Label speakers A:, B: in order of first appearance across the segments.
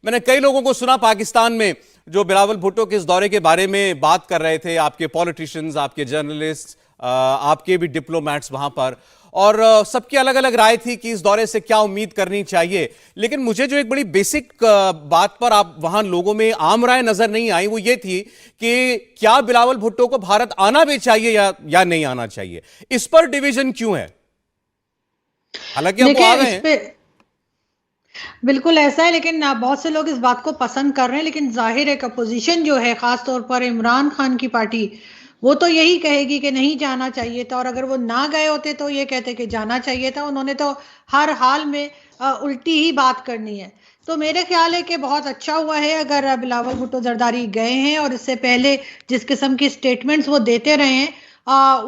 A: मैंने कई लोगों को सुना पाकिस्तान में जो बिलावल भुट्टो के इस दौरे के बारे में बात कर रहे थे, आपके पॉलिटिशियंस, आपके जर्नलिस्ट, आपके भी डिप्लोमैट्स वहां पर, और सबकी अलग अलग राय थी कि इस दौरे से क्या उम्मीद करनी चाहिए। लेकिन मुझे जो एक बड़ी बेसिक बात पर आप वहां लोगों में आम राय नजर नहीं आई, वो ये थी कि क्या बिलावल भुट्टो को भारत आना भी चाहिए या नहीं आना चाहिए। इस पर डिवीजन क्यों है? हालांकि अब वो आ
B: देखिए
A: गए
B: इस
A: हैं।
B: पे बिल्कुल ऐसा है, लेकिन बहुत से लोग इस बात को पसंद कर रहे हैं। लेकिन जाहिर है कि अपोजिशन जो है, खास तौर पर इमरान खान की पार्टी, वो तो यही कहेगी कि नहीं जाना चाहिए था। और अगर वो ना गए होते तो ये कहते कि जाना चाहिए था। उन्होंने तो हर हाल में उल्टी ही बात करनी है। तो मेरे ख्याल है कि बहुत अच्छा हुआ है अगर बिलावल भुट्टो जरदारी गए हैं। और इससे पहले जिस किस्म की स्टेटमेंट्स वो देते रहे हैं,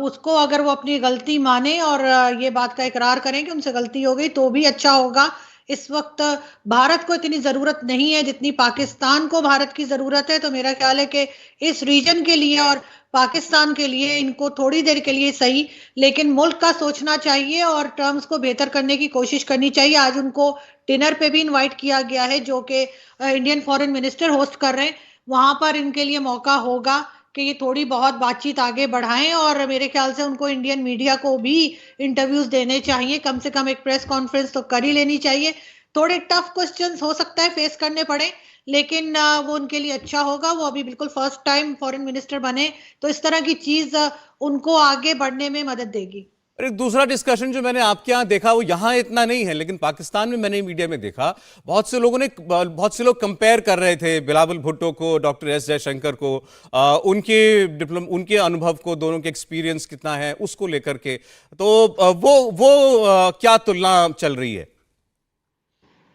B: उसको अगर वो अपनी गलती माने और ये बात का इकरार करें कि उनसे गलती हो गई, तो भी अच्छा होगा। इस वक्त भारत को इतनी जरूरत नहीं है जितनी पाकिस्तान को भारत की जरूरत है। तो मेरा ख्याल है कि इस रीजन के लिए और पाकिस्तान के लिए इनको थोड़ी देर के लिए सही, लेकिन मुल्क का सोचना चाहिए और टर्म्स को बेहतर करने की कोशिश करनी चाहिए। आज उनको डिनर पे भी इनवाइट किया गया है, जो कि इंडियन फॉरेन मिनिस्टर होस्ट कर रहे हैं। वहां पर इनके लिए मौका होगा कि ये थोड़ी बहुत बातचीत आगे बढ़ाएं। और मेरे ख्याल से उनको इंडियन मीडिया को भी इंटरव्यूज देने चाहिए, कम से कम एक प्रेस कॉन्फ्रेंस तो कर ही लेनी चाहिए। थोड़े टफ क्वेश्चंस हो सकता है फेस करने पड़े, लेकिन वो उनके लिए अच्छा होगा। वो अभी बिल्कुल फर्स्ट टाइम फॉरेन मिनिस्टर बने, तो इस तरह की चीज उनको आगे बढ़ने में मदद देगी।
A: और एक दूसरा डिस्कशन जो मैंने आपके यहाँ देखा, वो यहाँ इतना नहीं है, लेकिन पाकिस्तान में मैंने मीडिया में देखा, बहुत से लोग कंपेयर कर रहे थे बिलावल भुट्टो को डॉक्टर एस जयशंकर को, उनके अनुभव को, दोनों के एक्सपीरियंस कितना है उसको लेकर के। तो क्या तुलना चल रही है?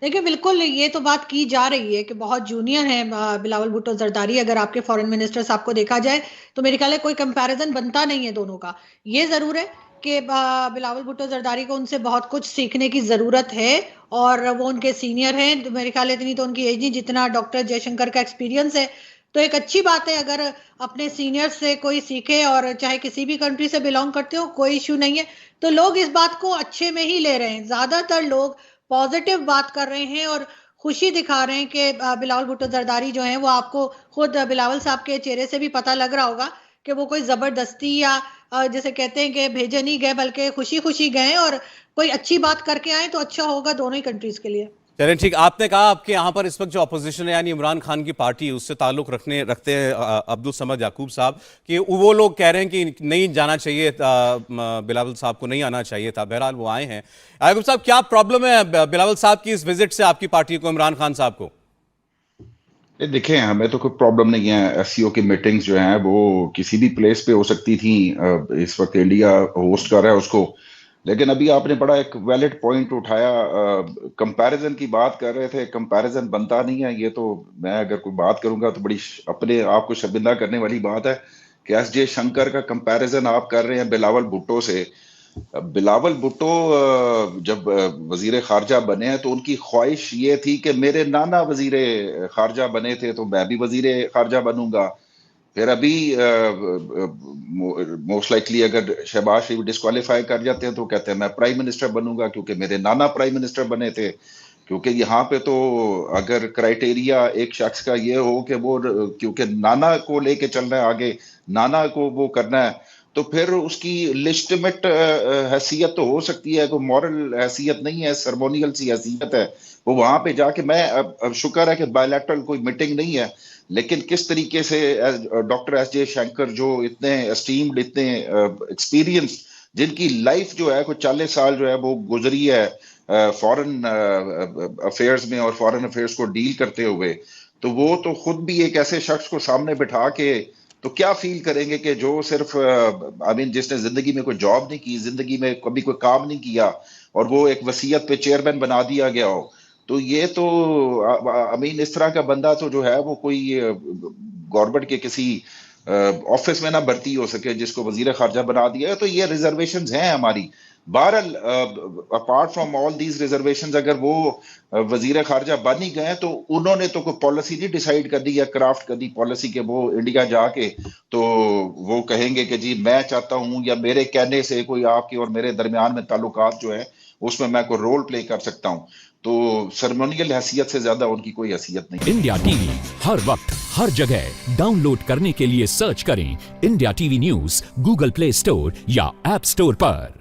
B: देखिए बिल्कुल ये तो बात की जा रही है कि बहुत जूनियर है बिलावल भुट्टो जरदारी। अगर आपके फॉरेन मिनिस्टर साहब को देखा जाए तो मेरे ख्याल है कोई कंपैरिजन बनता नहीं है दोनों का। ये जरूर है कि बिलावल भुट्टो जरदारी को उनसे बहुत कुछ सीखने की जरूरत है। और वो उनके सीनियर हैं, तो मेरे ख्याल है इतनी तो उनकी एज नहीं जितना डॉक्टर जयशंकर का एक्सपीरियंस है। तो एक अच्छी बात है अगर अपने सीनियर से कोई सीखे, और चाहे किसी भी कंट्री से बिलोंग करते हो, कोई इश्यू नहीं है। तो लोग इस बात को अच्छे में ही ले रहे हैं, ज्यादातर लोग पॉजिटिव बात कर रहे हैं और खुशी दिखा रहे हैं कि बिलावल भुट्टो जरदारी जो है वो, आपको खुद बिलावल साहब के चेहरे से भी पता लग रहा होगा कि वो कोई जबरदस्ती या जैसे कहते हैं कि भेजे नहीं गए, बल्कि खुशी खुशी गए। और कोई अच्छी बात करके आए तो अच्छा होगा दोनों ही कंट्रीज के लिए।
A: चलिए ठीक, आपने कहा आपके यहाँ पर इस वक्त जो अपोजिशन है यानी इमरान खान की पार्टी, उससे ताल्लुक रखते हैं अब्दुल समद याकूब साहब, कि वो लोग कह रहे हैं कि नहीं जाना चाहिए था, बिलावल साहब को नहीं आना चाहिए था। बहरहाल वो आए हैं। याकूब साहब, क्या प्रॉब्लम है बिलावल साहब की इस विजिट से आपकी पार्टी को, इमरान खान साहब को?
C: देखें, हमें तो कोई प्रॉब्लम नहीं है। एससीओ की मीटिंग्स जो हैं वो किसी भी प्लेस पे हो सकती थी। इस वक्त इंडिया होस्ट कर रहा है उसको। लेकिन अभी आपने बड़ा एक वैलिड पॉइंट उठाया। कंपैरिजन की बात कर रहे थे, कंपैरिजन बनता नहीं है। ये तो मैं अगर कोई बात करूंगा तो बड़ी अपने आप को शर्मिंदा करने वाली बात है कि एस जे शंकर का कंपैरिजन आप कर रहे हैं बिलावल भुट्टो से। बिलावल भुट्टो जब वजीर खारजा बने हैं तो उनकी ख्वाहिश ये थी कि मेरे नाना वजीर खारजा बने थे तो मैं भी वजीर खारजा बनूंगा। फिर अभी मोस्ट लाइकली अगर शहबाज शरीफ डिस्क्वालीफाई कर जाते हैं तो कहते हैं मैं प्राइम मिनिस्टर बनूंगा क्योंकि मेरे नाना प्राइम मिनिस्टर बने थे। क्योंकि यहाँ पे तो अगर क्राइटेरिया एक शख्स का ये हो कि वो क्योंकि नाना को लेके चलना है आगे, नाना को वो करना है, तो फिर उसकी लिस्टमेट हैसियत तो हो सकती है, कोई मॉरल हैसियत नहीं है, सर्मोनियल सी हैसियत है। वो वहां पे जाके मैं अब शुक्र है कि बायलैटरल कोई मीटिंग नहीं है, लेकिन किस तरीके से डॉक्टर एस जे शंकर जो इतने एस्टीम्ड, इतने एक्सपीरियंस, जिनकी लाइफ जो है कोई 40 साल जो है वो गुजरी है फॉरेन अफेयर्स में और फॉरेन अफेयर्स को डील करते हुए, तो वो तो खुद भी एक ऐसे शख्स को सामने बिठा के तो क्या फील करेंगे कि जो सिर्फ आई मीन जिसने जिंदगी में कोई जॉब नहीं की, जिंदगी में कभी कोई काम नहीं किया, और वो एक वसीयत पे चेयरमैन बना दिया गया हो। तो ये तो आई मीन इस तरह का बंदा तो जो है वो कोई गवर्नमेंट के किसी ऑफिस में ना भर्ती हो सके जिसको वजीर खारजा बना दिया है। तो ये रिजर्वेशंस हैं हमारी। बहरहाल apart from all these reservations, अगर वो वजीर खारजा बन ही गए तो उन्होंने तो कोई पॉलिसी नहीं डिसाइड कर दी या क्राफ्ट कर दी पॉलिसी के वो इंडिया जाके तो वो कहेंगे कि जी मैं चाहता हूं या मेरे कहने से कोई आपके और मेरे दरमियान में ताल्लुकात जो है उसमें मैं कोई रोल प्ले कर सकता हूँ, तो सर्मोनियल हैसियत से ज्यादा उनकी कोई हैसियत नहीं।
D: इंडिया टीवी हर वक्त हर जगह डाउनलोड करने के लिए सर्च करें India TV news Google play store या ऐप स्टोर पर।